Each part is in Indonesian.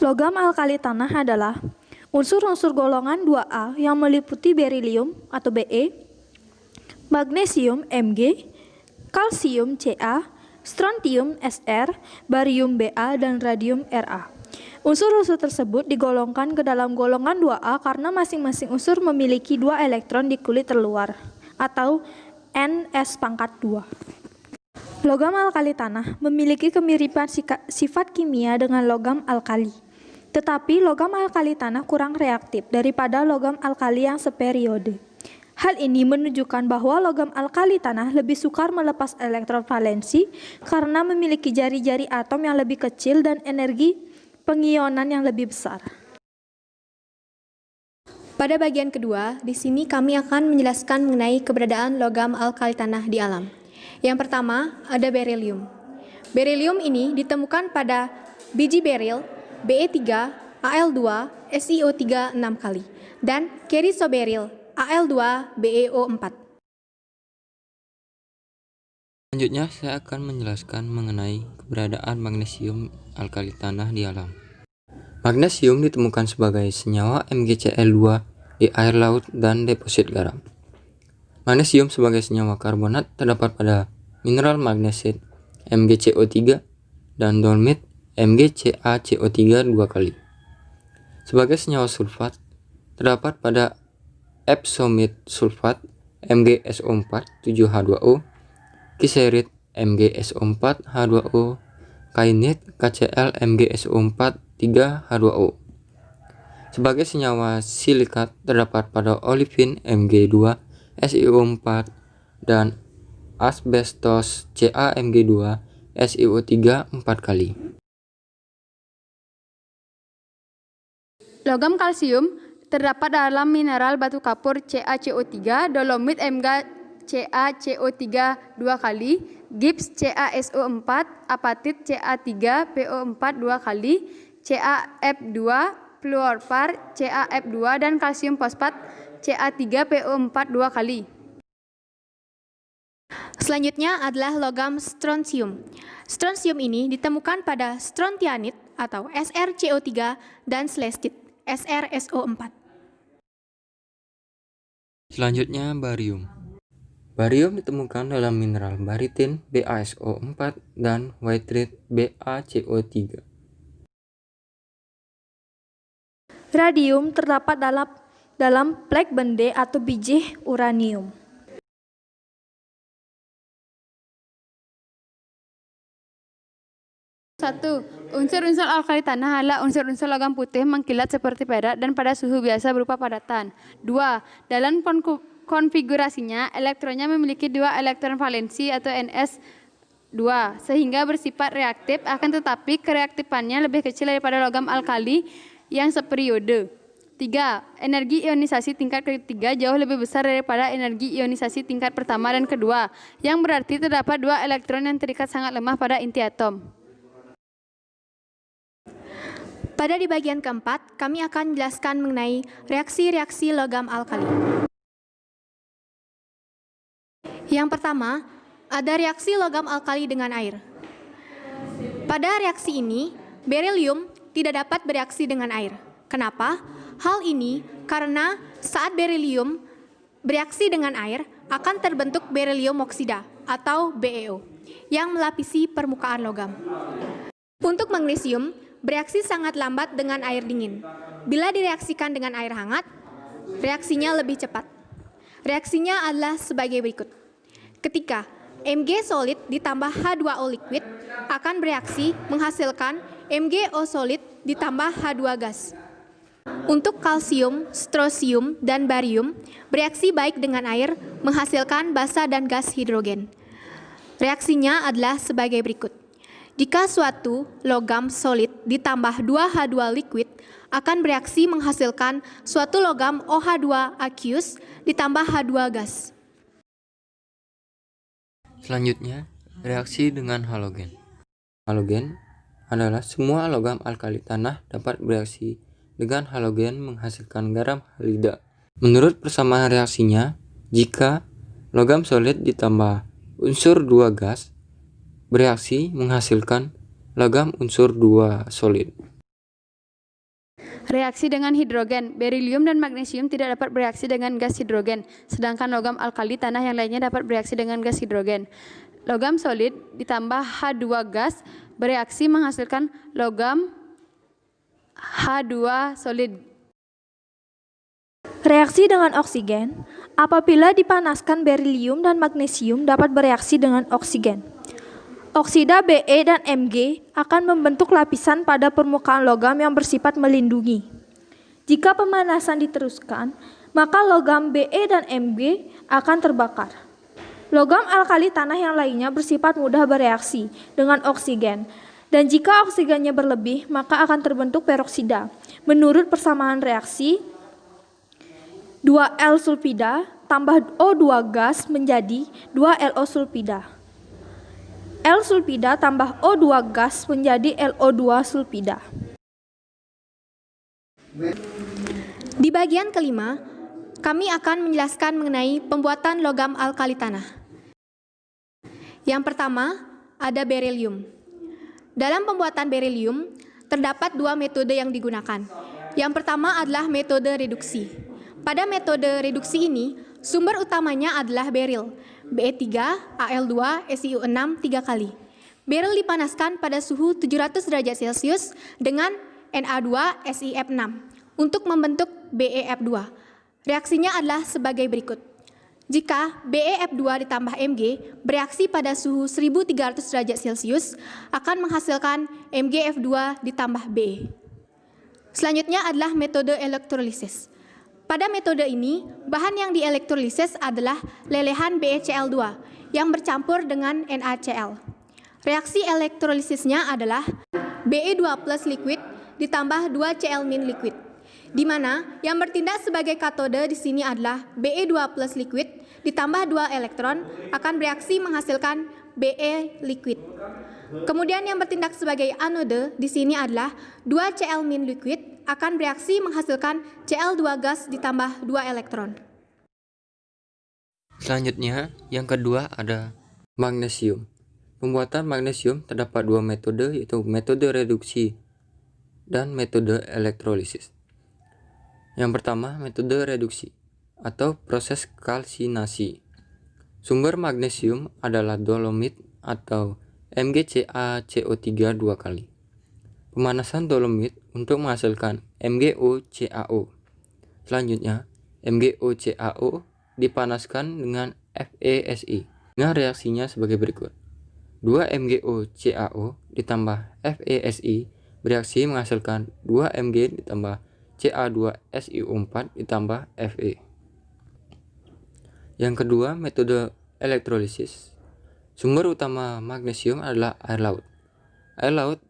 Logam alkali tanah adalah unsur-unsur golongan 2A yang meliputi berilium atau Be, magnesium Mg, kalsium Ca, strontium Sr, barium Ba, dan radium Ra. Unsur-unsur tersebut digolongkan ke dalam golongan 2A karena masing-masing unsur memiliki 2 elektron di kulit terluar atau Ns2. Logam alkali tanah memiliki kemiripan sifat kimia dengan logam alkali. Tetapi logam alkali tanah kurang reaktif daripada logam alkali yang seperiode. Hal ini menunjukkan bahwa logam alkali tanah lebih sukar melepas elektron valensi karena memiliki jari-jari atom yang lebih kecil dan energi pengionan yang lebih besar. Pada bagian kedua, di sini kami akan menjelaskan mengenai keberadaan logam alkali tanah di alam. Yang pertama, ada berilium. Berilium ini ditemukan pada biji beril Be3, Al2, SiO3 6 kali, dan kerisoberil Al2, BeO4. Selanjutnya, saya akan menjelaskan mengenai keberadaan magnesium alkali tanah di alam. Magnesium ditemukan sebagai senyawa MgCl2 di air laut dan deposit garam. Magnesium sebagai senyawa karbonat terdapat pada mineral magnesit MgCO3 dan dolomit MgCaCO3 2 kali. Sebagai senyawa sulfat terdapat pada epsomit sulfat MgSO4 7H2O, kiserit MgSO4H2O, kainit KCl MgSO4 3H2O. Sebagai senyawa silikat terdapat pada olefin Mg2 SiO4 dan asbestos CaMg2 SiO3 4 kali. Logam kalsium terdapat dalam mineral batu kapur CaCO3, dolomit MgCaCO3 2 kali, gips CaSO4, apatit Ca3PO4 2 kali, CaF2, fluorpar CaF2, dan kalsium fosfat Ca3PO4 2 kali. Selanjutnya adalah logam strontium. Strontium ini ditemukan pada strontianit atau SrCO3 dan celestit SrSO4. Selanjutnya, barium. Barium ditemukan dalam mineral baritin BaSO4 dan ytrit BaCO3. Radium terdapat dalam plek bende atau biji uranium. Satu, unsur-unsur alkali tanah adalah unsur-unsur logam putih mengkilat seperti perak dan pada suhu biasa berupa padatan. 2. Dalam konfigurasinya, elektronnya memiliki 2 elektron valensi atau Ns2, sehingga bersifat reaktif, akan tetapi kereaktifannya lebih kecil daripada logam alkali yang seperiode. 3. Energi ionisasi tingkat ketiga jauh lebih besar daripada energi ionisasi tingkat pertama dan kedua, yang berarti terdapat 2 elektron yang terikat sangat lemah pada inti atom. Pada di bagian keempat, kami akan menjelaskan mengenai reaksi-reaksi logam alkali. Yang pertama, ada reaksi logam alkali dengan air. Pada reaksi ini, berilium tidak dapat bereaksi dengan air. Kenapa? Hal ini karena saat berilium bereaksi dengan air akan terbentuk berilium oksida atau BeO yang melapisi permukaan logam. Untuk magnesium, bereaksi sangat lambat dengan air dingin. Bila direaksikan dengan air hangat, reaksinya lebih cepat. Reaksinya adalah sebagai berikut. Ketika Mg solid ditambah H2O liquid akan bereaksi menghasilkan MgO solid ditambah H2 gas. Untuk kalsium, strosium, dan barium, bereaksi baik dengan air menghasilkan basa dan gas hidrogen. Reaksinya adalah sebagai berikut. Jika suatu logam solid ditambah 2H2 liquid akan bereaksi menghasilkan suatu logam OH2 aqueous ditambah H2 gas. Selanjutnya, reaksi dengan halogen. Halogen adalah semua logam alkali tanah dapat bereaksi dengan halogen menghasilkan garam halida. Menurut persamaan reaksinya, jika logam solid ditambah unsur 2 gas bereaksi menghasilkan logam unsur 2 solid. Reaksi dengan hidrogen, berilium dan magnesium tidak dapat bereaksi dengan gas hidrogen, sedangkan logam alkali tanah yang lainnya dapat bereaksi dengan gas hidrogen. Logam solid ditambah H2 gas bereaksi menghasilkan logam H2 solid. Reaksi dengan oksigen, apabila dipanaskan berilium dan magnesium dapat bereaksi dengan oksigen. Oksida Be dan Mg akan membentuk lapisan pada permukaan logam yang bersifat melindungi. Jika pemanasan diteruskan, maka logam Be dan Mg akan terbakar. Logam alkali tanah yang lainnya bersifat mudah bereaksi dengan oksigen, dan jika oksigennya berlebih, maka akan terbentuk peroksida. Menurut persamaan reaksi, 2L sulfida tambah O2 gas menjadi 2LO sulfida. L sulfida tambah O2 gas menjadi LO2 sulfida. Di bagian kelima, kami akan menjelaskan mengenai pembuatan logam alkali tanah. Yang pertama, ada berilium. Dalam pembuatan berilium, terdapat dua metode yang digunakan. Yang pertama adalah metode reduksi. Pada metode reduksi ini, sumber utamanya adalah beril, Be3, Al2, SiO6 3 kali. Beril dipanaskan pada suhu 700 derajat Celcius dengan Na2, SiF6 untuk membentuk BeF2. Reaksinya adalah sebagai berikut. Jika BeF2 ditambah Mg bereaksi pada suhu 1300 derajat Celcius akan menghasilkan MgF2 ditambah Be. Selanjutnya adalah metode elektrolisis. Pada metode ini, bahan yang dielektrolisis adalah lelehan BeCl2 yang bercampur dengan NaCl. Reaksi elektrolisisnya adalah Be2 plus liquid ditambah 2Cl min liquid, di mana yang bertindak sebagai katode di sini adalah Be2 plus liquid ditambah 2 elektron akan bereaksi menghasilkan Be liquid. Kemudian yang bertindak sebagai anode di sini adalah 2Cl min liquid akan bereaksi menghasilkan Cl2 gas ditambah 2 elektron. Selanjutnya, yang kedua ada magnesium. Pembuatan magnesium terdapat dua metode, yaitu metode reduksi dan metode elektrolisis. Yang pertama, metode reduksi atau proses kalsinasi. Sumber magnesium adalah dolomit atau MgCaCO3 2 kali. Pemanasan dolomit untuk menghasilkan MgOCaO. Selanjutnya, MgOCaO dipanaskan dengan FeSi. Dengan reaksinya sebagai berikut. 2 MgOCaO ditambah FeSi bereaksi menghasilkan 2 Mg ditambah Ca2SiO4 ditambah Fe. Yang kedua, metode elektrolisis. Sumber utama magnesium adalah air laut. Air laut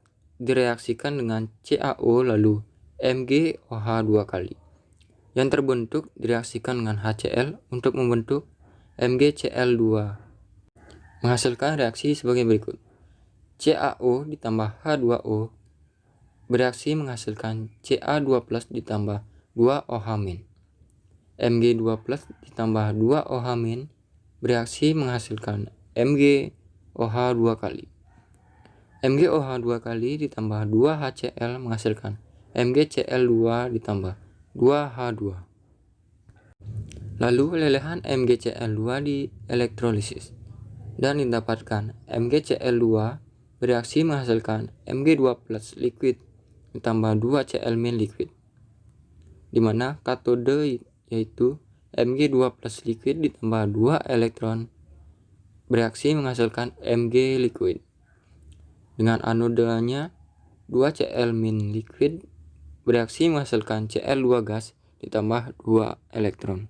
direaksikan dengan CaO lalu MgOH 2 kali. Yang terbentuk direaksikan dengan HCl untuk membentuk MgCl2. Menghasilkan reaksi sebagai berikut. CaO ditambah H2O bereaksi menghasilkan Ca2+ ditambah 2OH-. Mg2+ ditambah 2OH- bereaksi menghasilkan MgOH 2 kali. MgOH 2 kali ditambah 2HCl menghasilkan MgCl2 ditambah 2H2. Lalu lelehan MgCl2 dielektrolisis dan didapatkan MgCl2 bereaksi menghasilkan Mg2+ liquid ditambah 2Cl- liquid, di mana katode yaitu Mg2+ liquid ditambah 2 elektron bereaksi menghasilkan Mg liquid. Dengan anodanya 2Cl- liquid bereaksi menghasilkan Cl2 gas ditambah 2 elektron.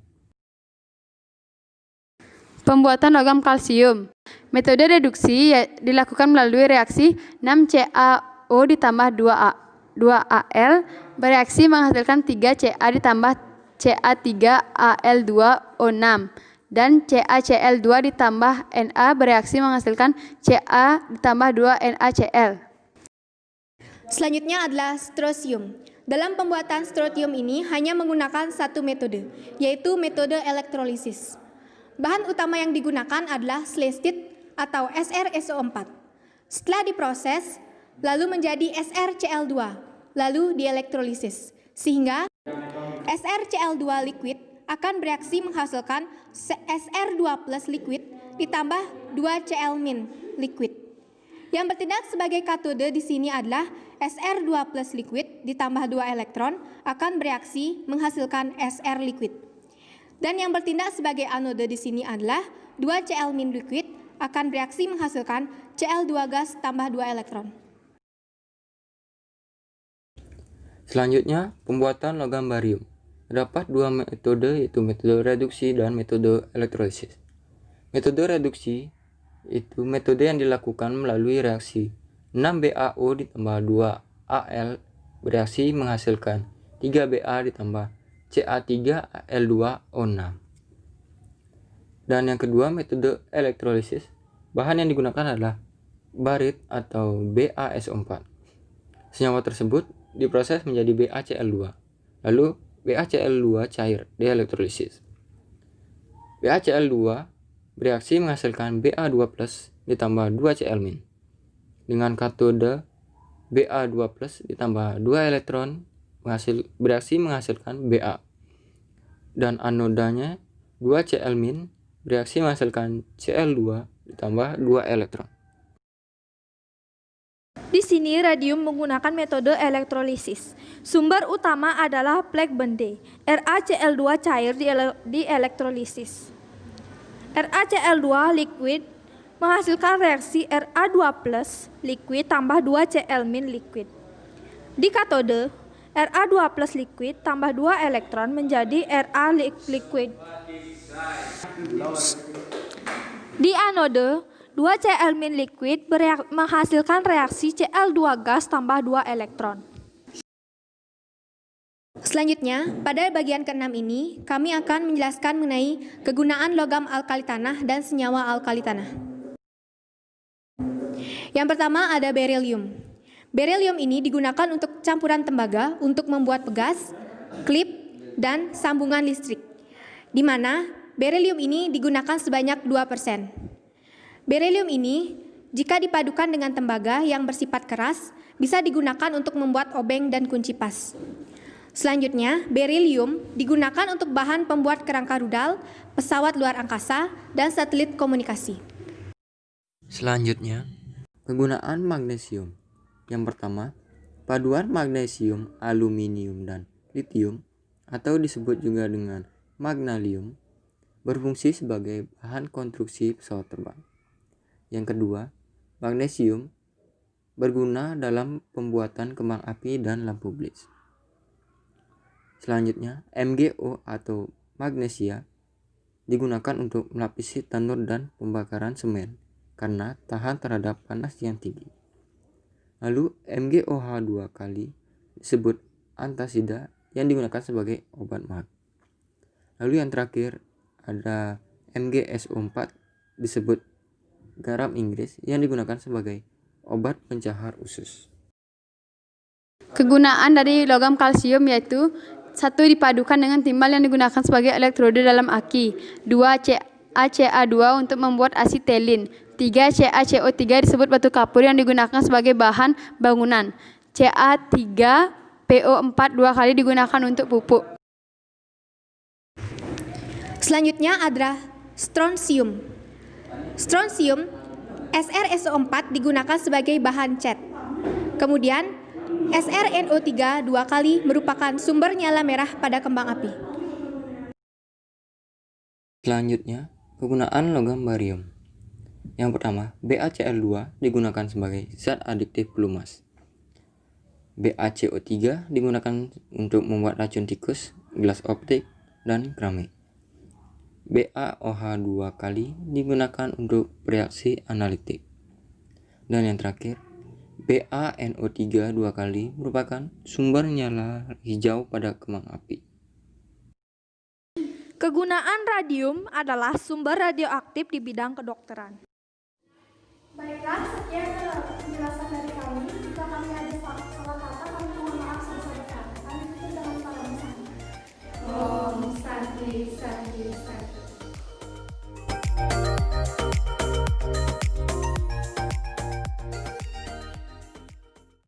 Pembuatan logam kalsium. Metode reduksi dilakukan melalui reaksi 6CaO ditambah 2Al bereaksi menghasilkan 3Ca ditambah Ca3Al2O6 dan CaCl2 ditambah Na bereaksi menghasilkan Ca ditambah 2 NaCl. Selanjutnya adalah strosium. Dalam pembuatan strosium ini hanya menggunakan satu metode, yaitu metode elektrolisis. Bahan utama yang digunakan adalah slestit atau SrSO4. Setelah diproses, lalu menjadi SrCl2, lalu dielektrolisis. Sehingga SrCl2 liquid akan bereaksi menghasilkan SR2 plus liquid ditambah 2Cl min liquid. Yang bertindak sebagai katode di sini adalah SR2 plus liquid ditambah 2 elektron akan bereaksi menghasilkan SR liquid. Dan yang bertindak sebagai anode di sini adalah 2Cl min liquid akan bereaksi menghasilkan Cl2 gas tambah 2 elektron. Selanjutnya, pembuatan logam barium. Terdapat dua metode, yaitu metode reduksi dan metode elektrolisis. Metode reduksi itu metode yang dilakukan melalui reaksi 6BaO ditambah 2Al bereaksi menghasilkan 3Ba ditambah Ca3Al2O6. Dan yang kedua, metode elektrolisis. Bahan yang digunakan adalah barit atau BaSO4. Senyawa tersebut diproses menjadi BaCl2. Lalu BaCl2 cair dielektrolisis. BaCl2 bereaksi menghasilkan Ba2+ ditambah 2Cl-. Dengan katode Ba2+ ditambah 2 elektron bereaksi menghasilkan Ba. Dan anodanya 2Cl- bereaksi menghasilkan Cl2 ditambah 2 elektron. Di sini radium menggunakan metode elektrolisis. Sumber utama adalah plak Bende. RaCl2 cair di elektrolisis. RaCl2 liquid menghasilkan reaksi Ra2+ liquid tambah 2Cl- liquid. Di katode, Ra2+ liquid tambah 2 elektron menjadi Ra liquid. Di anode, 2Cl- liquid menghasilkan reaksi Cl2 gas tambah 2 elektron. Selanjutnya, pada bagian ke-6 ini, kami akan menjelaskan mengenai kegunaan logam alkali tanah dan senyawa alkali tanah. Yang pertama ada beryllium. Beryllium ini digunakan untuk campuran tembaga untuk membuat pegas, klip, dan sambungan listrik, di mana beryllium ini digunakan sebanyak 2%. Beryllium ini, jika dipadukan dengan tembaga yang bersifat keras, bisa digunakan untuk membuat obeng dan kunci pas. Selanjutnya, beryllium digunakan untuk bahan pembuat kerangka rudal, pesawat luar angkasa, dan satelit komunikasi. Selanjutnya, penggunaan magnesium. Yang pertama, paduan magnesium, aluminium, dan litium, atau disebut juga dengan magnalium, berfungsi sebagai bahan konstruksi pesawat terbang. Yang kedua, magnesium berguna dalam pembuatan kembang api dan lampu blitz. Selanjutnya, MgO atau magnesia digunakan untuk melapisi tanur dan pembakaran semen karena tahan terhadap panas yang tinggi. Lalu MgOH2 kali disebut antasida yang digunakan sebagai obat mag. Lalu yang terakhir ada MgSO4 disebut garam Inggris yang digunakan sebagai obat pencahar usus. Kegunaan dari logam kalsium yaitu 1. Dipadukan dengan timbal yang digunakan sebagai elektroda dalam aki. 2. CaCa2 untuk membuat asetilin. 3. CaCO3 disebut batu kapur yang digunakan sebagai bahan bangunan. Ca3PO4 2 kali digunakan untuk pupuk. Selanjutnya adalah strontium. Strontium SrSO4 digunakan sebagai bahan cat. Kemudian SrNO3 2 kali merupakan sumber nyala merah pada kembang api. Selanjutnya, kegunaan logam barium. Yang pertama, BaCl2 digunakan sebagai zat adiktif pelumas. BaCO3 digunakan untuk membuat racun tikus, gelas optik, dan keramik. BaOH2 kali digunakan untuk reaksi analitik. Dan yang terakhir, BaNO3 2 kali merupakan sumber nyala hijau pada kembang api. Kegunaan radium adalah sumber radioaktif di bidang kedokteran. Baiklah, sekian penjelasan dari kami. Jika kami ada salah kata, kami mohon maaf sebesar-besarnya. Kami tutup dengan salam bersama. Om Santi